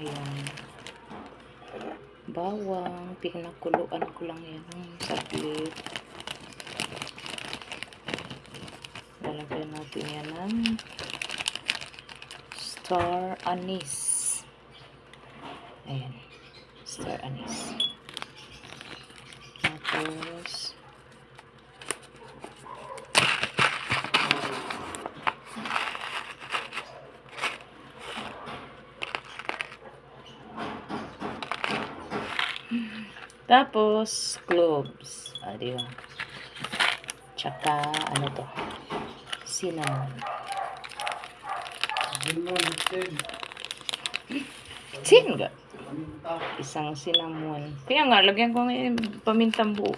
Ayan. Bawang. Pinakuluan ko lang yan ng saglit. Lalagyan natin yan ng star anise. Ayan. Star anise. Tapos cloves. Diba? Tsaka, ano to? Cinnamon. Sin nga. Isang cinnamon. Kaya nga, lagyan ko ng pamintang buo.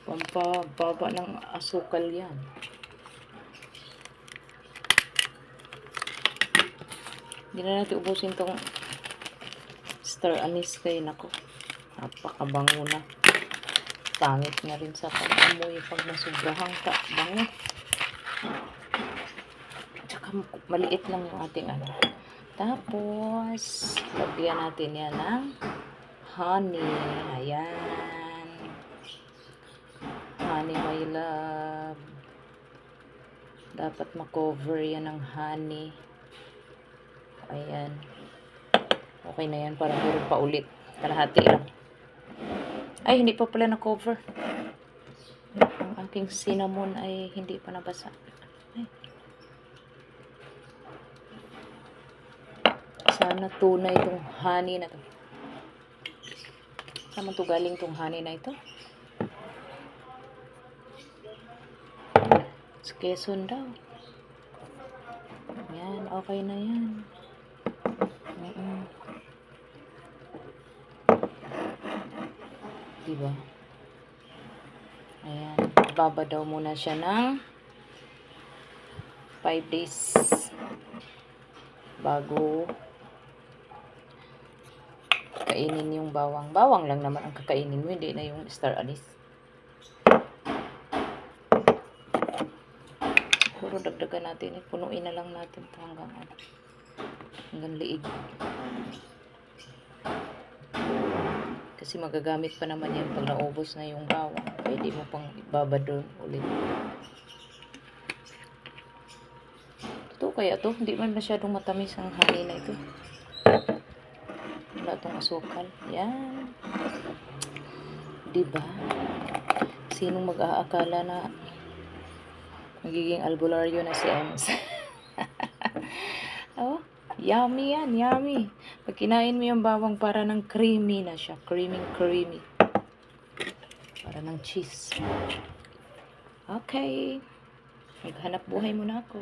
Pampababa ng asukal yan. Hindi na natin ubusin tong star anise kayo. Nako. Napakabango na. Pangit na rin sa pag-amoy pag nasubrahang bango. Tsaka maliit lang yung ating ano. Tapos, lagyan natin yan ng honey. Ayan. Honey, my love. Dapat makover yan ng honey. Ayan. Okay na yan. Parang meron pa ulit. Kalahati lang. Ay, hindi pa pala na-cover. Ang aking cinnamon ay hindi pa nabasa. Ay. Sana tunay itong honey na to. Saan to galing itong honey na ito? Sa Quezon daw. Yan, okay na yan. Diba? Ayan. Baba daw muna siya ng 5 days bago kainin yung bawang. Bawang lang naman ang kakainin mo, hindi na yung star anise. Siguro dagdagan natin, punuin na lang natin ito hanggang liig. Kasi magagamit pa naman yan pag naubos na yung bawang. Pwede mo pang ibabadon ulit. Ito kaya to, hindi man masyadong matamis ang honey na ito. Wala itong asukal. Yan. Diba? Sinong mag-aakala na magiging albularyo na si Ems? Oh, yummy yan, yummy. Pag kinain mo yung bawang, para ng creamy na siya. Creamy. Para ng cheese. Okay. Maghanap buhay muna ako.